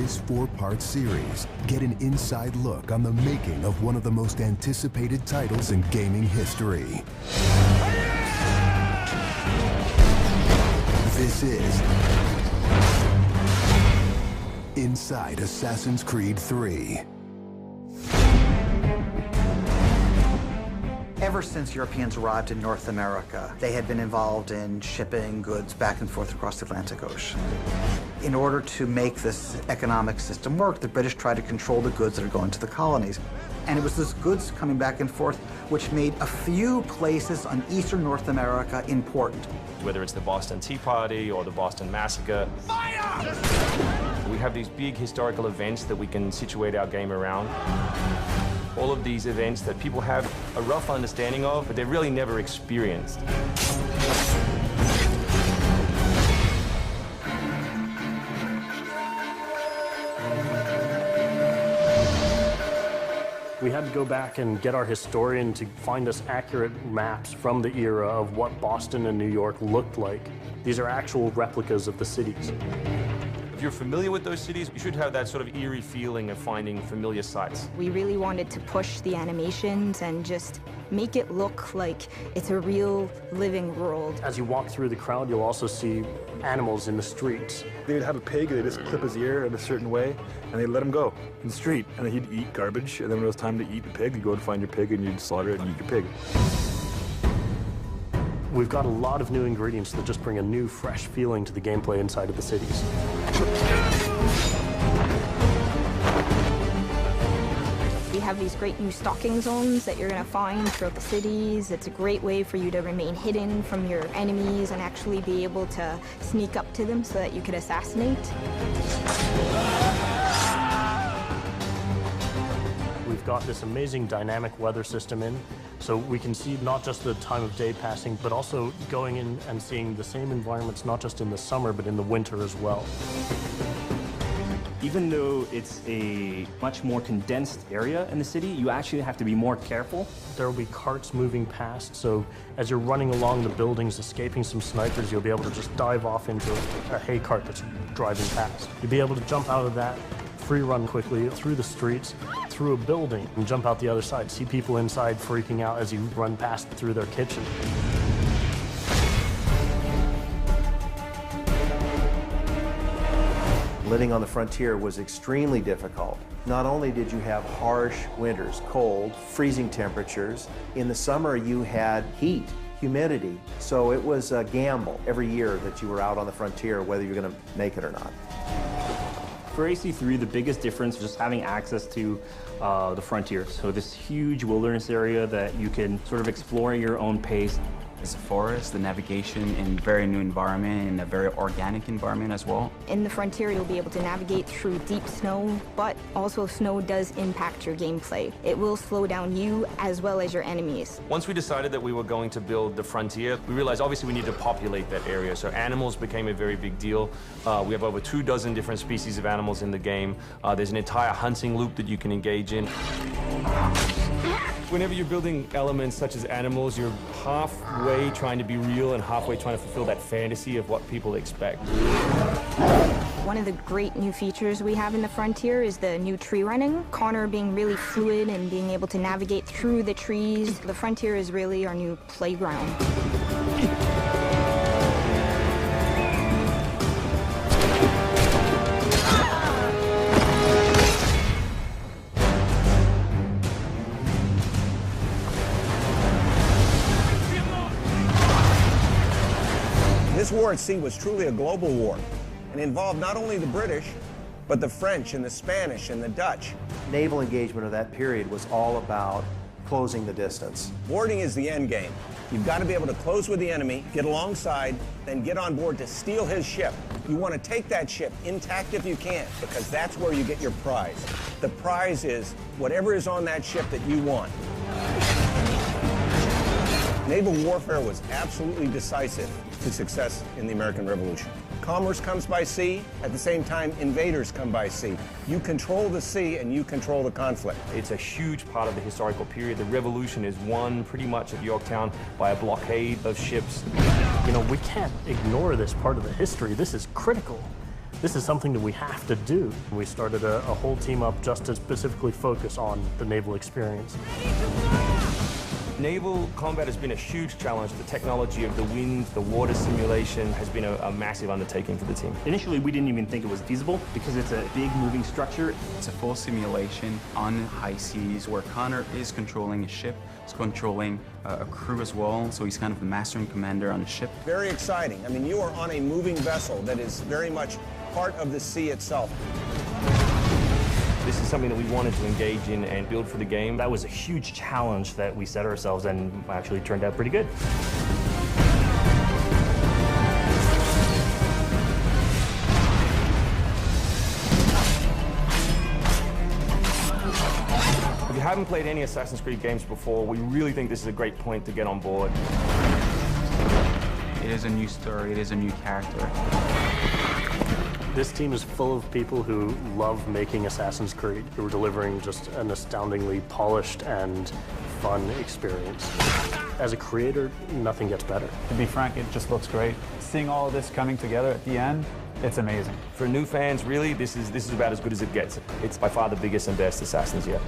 this 4-part series, get an inside look on the making of one of the most anticipated titles in gaming history. This is Inside Assassin's Creed 3. Ever since Europeans arrived in North America, they had been involved in shipping goods back and forth across the Atlantic Ocean. In order to make this economic system work, the British tried to control the goods that are going to the colonies. And it was those goods coming back and forth which made a few places on eastern North America important. Whether it's the Boston Tea Party or the Boston Massacre. Fire! We have these big historical events that we can situate our game around. All of these events that people have a rough understanding of, but they've really never experienced. We had to go back and get our historian to find us accurate maps from the era of what Boston and New York looked like. These are actual replicas of the cities. If you're familiar with those cities, you should have that sort of eerie feeling of finding familiar sights. We really wanted to push the animations and just make it look like it's a real living world. As you walk through the crowd, you'll also see animals in the streets. They'd have a pig, they'd just clip his ear in a certain way, and they'd let him go in the street. And then he'd eat garbage, and then when it was time to eat the pig, you'd go and find your pig, and you'd slaughter it and eat your pig. We've got a lot of new ingredients that just bring a new, fresh feeling to the gameplay inside of the cities. We have these great new stalking zones that you're going to find throughout the cities. It's a great way for you to remain hidden from your enemies and actually be able to sneak up to them so that you could assassinate. We've got this amazing dynamic weather system in, so we can see not just the time of day passing, but also going in and seeing the same environments, not just in the summer, but in the winter as well. Even though it's a much more condensed area in the city, you actually have to be more careful. There will be carts moving past, so as you're running along the buildings, escaping some snipers, you'll be able to just dive off into a hay cart that's driving past. You'll be able to jump out of that, free run quickly through the streets, through a building, and jump out the other side. See people inside freaking out as you run past through their kitchen. Living on the frontier was extremely difficult. Not only did you have harsh winters, cold, freezing temperatures, in the summer you had heat, humidity, so it was a gamble every year that you were out on the frontier, whether you're going to make it or not. For AC3, the biggest difference was just having access to the frontier. So this huge wilderness area that you can sort of explore at your own pace. It's a forest, the navigation in a very new environment, in a very organic environment as well. In the frontier, you'll be able to navigate through deep snow, but also snow does impact your gameplay. It will slow down you as well as your enemies. Once we decided that we were going to build the frontier, we realized obviously we need to populate that area. So animals became a very big deal. We have over 24 different species of animals in the game. There's an entire hunting loop that you can engage in. Whenever you're building elements such as animals, you're halfway trying to be real and halfway trying to fulfill that fantasy of what people expect. One of the great new features we have in the frontier is the new tree running. Connor being really fluid and being able to navigate through the trees. The frontier is really our new playground. This war at sea was truly a global war and involved not only the British, but the French and the Spanish and the Dutch. Naval engagement of that period was all about closing the distance. Boarding is the end game. You've got to be able to close with the enemy, get alongside, then get on board to steal his ship. You want to take that ship intact if you can, because that's where you get your prize. The prize is whatever is on that ship that you want. Naval warfare was absolutely decisive to success in the American Revolution. Commerce comes by sea, at the same time invaders come by sea. You control the sea and you control the conflict. It's a huge part of the historical period. The revolution is won pretty much at Yorktown by a blockade of ships. You know, we can't ignore this part of the history. This is critical. this is something that we have to do. We started a whole team up just to specifically focus on the naval experience. Naval combat has been a huge challenge. The technology of the wind, the water simulation has been a massive undertaking for the team. Initially, we didn't even think it was feasible because it's a big moving structure. It's a full simulation on high seas where Connor is controlling a ship, he's controlling a crew as well, so he's kind of the master and commander on the ship. Very exciting. I mean, you are on a moving vessel that is very much part of the sea itself. This is something that we wanted to engage in and build for the game. That was a huge challenge that we set ourselves and actually turned out pretty good. If you haven't played any Assassin's Creed games before, we really think this is a great point to get on board. It is a new story, it is a new character. This team is full of people who love making Assassin's Creed, who are delivering just an astoundingly polished and fun experience. As a creator, nothing gets better. To be frank, it just looks great. Seeing all of this coming together at the end, it's amazing. For new fans, really, this is about as good as it gets. It's by far the biggest and best Assassins yet.